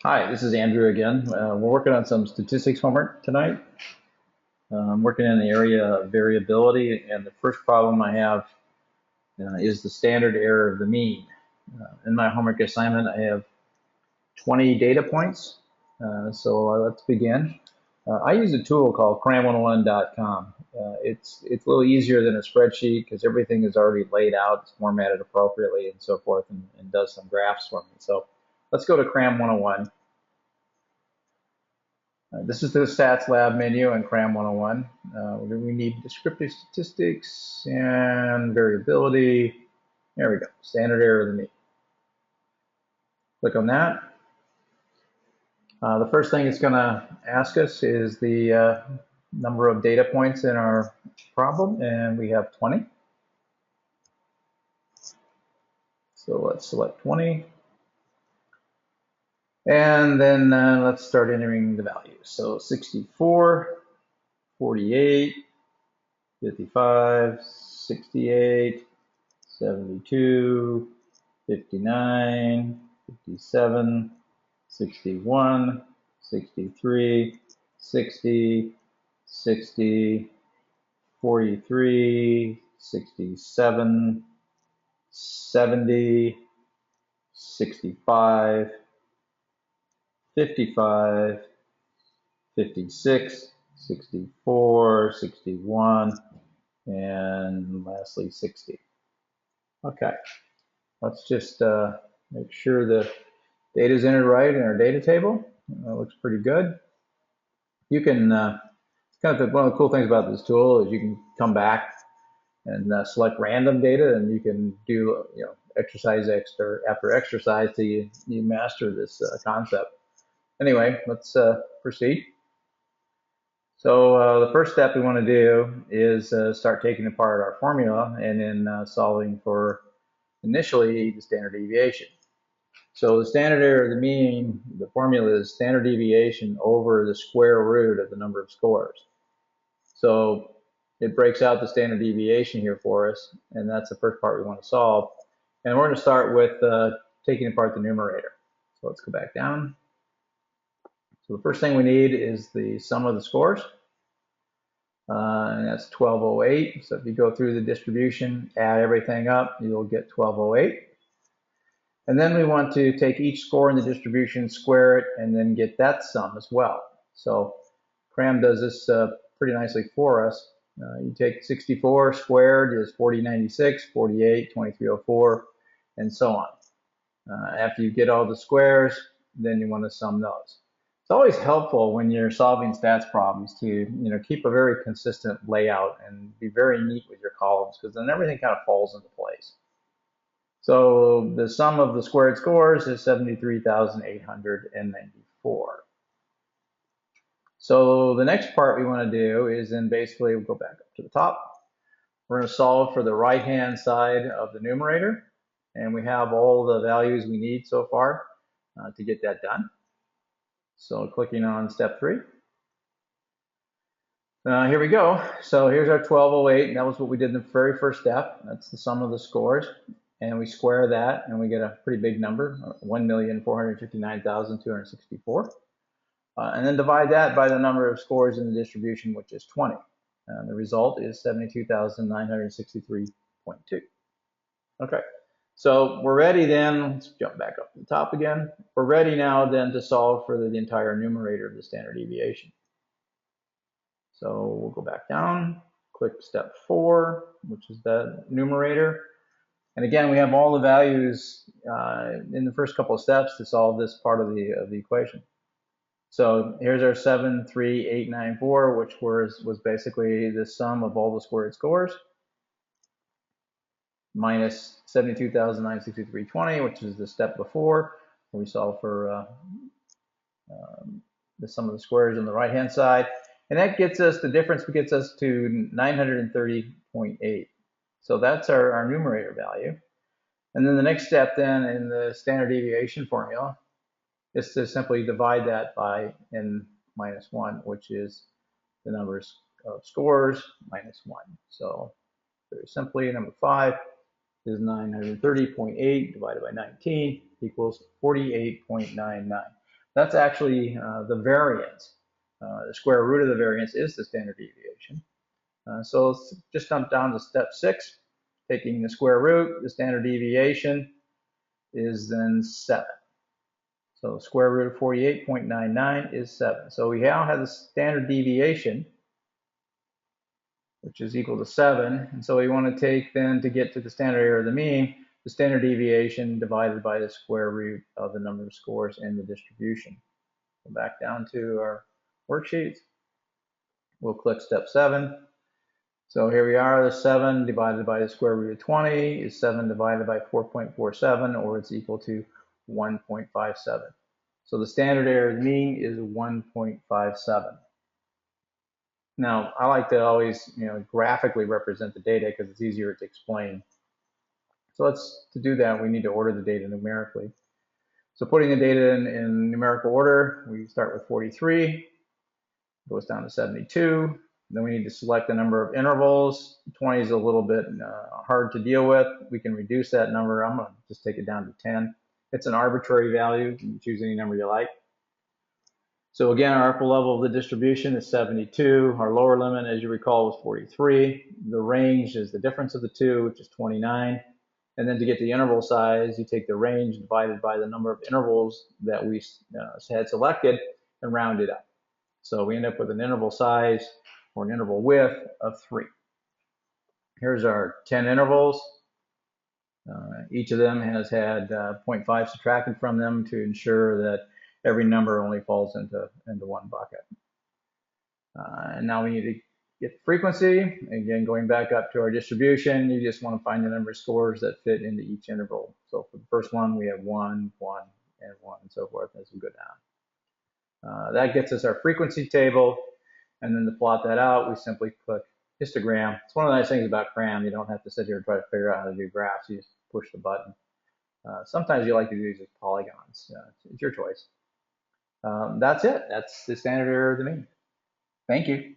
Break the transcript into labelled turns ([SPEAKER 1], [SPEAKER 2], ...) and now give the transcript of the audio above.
[SPEAKER 1] Hi, this is Andrew again. We're working on some statistics homework tonight. I'm working in the area of variability, and the first problem I have is the standard error of the mean. In my homework assignment, I have 20 data points, so let's begin. I use a tool called cram101.com. It's a little easier than a spreadsheet because everything is already laid out, it's formatted appropriately, and so forth, and does some graphs for me. So let's go to Cram 101. This is the Stats Lab menu in CRAM 101. We need descriptive statistics and variability. There we go, standard error of the mean. Click on that. The first thing it's going to ask us is the number of data points in our problem, and we have 20. So let's select 20. And then let's start entering the values. So 64, 48, 55, 68, 72, 59, 57, 61, 63, 60, 60, 43, 67, 70, 65, 55, 56, 64, 61, and lastly 60. Okay, let's just make sure the data is entered right in our data table. Looks pretty good. You can, one of the cool things about this tool is you can come back and select random data, and you can do exercise after exercise till you master this concept. Anyway, let's proceed. So the first step we want to do is start taking apart our formula and then solving for initially the standard deviation. So the standard error of the mean, the formula is standard deviation over the square root of the number of scores. So it breaks out the standard deviation here for us, and that's the first part we want to solve. And we're going to start with taking apart the numerator. So let's go back down. So the first thing we need is the sum of the scores, and that's 1208. So if you go through the distribution, add everything up, you'll get 1208. And then we want to take each score in the distribution, square it, and then get that sum as well. So CRAM does this pretty nicely for us. You take 64 squared is 4096, 48, 2304, and so on. After you get all the squares, then you want to sum those. It's always helpful when you're solving stats problems to keep a very consistent layout and be very neat with your columns, because then everything kind of falls into place. So the sum of the squared scores is 73,894. So the next part we want to do is then basically we'll go back up to the top. We're going to solve for the right-hand side of the numerator, and we have all the values we need so far to get that done. So clicking on step 3. Here we go. So here's our 1208, and that was what we did in the very first step. That's the sum of the scores. And we square that, and we get a pretty big number, 1,459,264. And then divide that by the number of scores in the distribution, which is 20. And the result is 72,963.2. Okay, so we're ready then. Let's jump back up to the top again. We're ready now then to solve for the entire numerator of the standard deviation. So we'll go back down, click step 4, which is the numerator. And again, we have all the values in the first couple of steps to solve this part of the equation. So here's our 73894, which was basically the sum of all the squared scores, minus 72,963.20, which is the step before, where we solve for the sum of the squares on the right-hand side. And that gets us, the difference gets us to 930.8. So that's our numerator value. And then the next step then in the standard deviation formula is to simply divide that by n minus 1, which is the numbers of scores minus 1. So very simply, number 5 is 930.8 divided by 19 equals 48.99. That's actually the variance. The square root of the variance is the standard deviation. So let's just jump down to step 6, taking the square root. The standard deviation is then 7. So square root of 48.99 is 7. So we now have the standard deviation, which is equal to 7. And so we want to take then, to get to the standard error of the mean, the standard deviation divided by the square root of the number of scores in the distribution. Go back down to our worksheets. We'll click step 7. So here we are, the 7 divided by the square root of 20 is 7 divided by 4.47, or it's equal to 1.57. So the standard error of the mean is 1.57. Now, I like to always, graphically represent the data because it's easier to explain. So to do that, we need to order the data numerically. So putting the data in numerical order, we start with 43, goes down to 72. Then we need to select the number of intervals. 20 is a little bit hard to deal with. We can reduce that number. I'm going to just take it down to 10. It's an arbitrary value. You can choose any number you like. So again, our upper level of the distribution is 72. Our lower limit, as you recall, was 43. The range is the difference of the two, which is 29. And then to get the interval size, you take the range divided by the number of intervals that we had selected and round it up. So we end up with an interval size or an interval width of 3. Here's our 10 intervals. Each of them has had 0.5 subtracted from them to ensure that every number only falls into one bucket. And now we need to get the frequency. Again, going back up to our distribution, you just want to find the number of scores that fit into each interval. So for the first one, we have 1, 1, and 1, and so forth as we go down. That gets us our frequency table. And then to plot that out, we simply click histogram. It's one of the nice things about CRAM. You don't have to sit here and try to figure out how to do graphs. You just push the button. Sometimes you like to do these as polygons. It's your choice. That's it. That's the standard error of the mean. Thank you.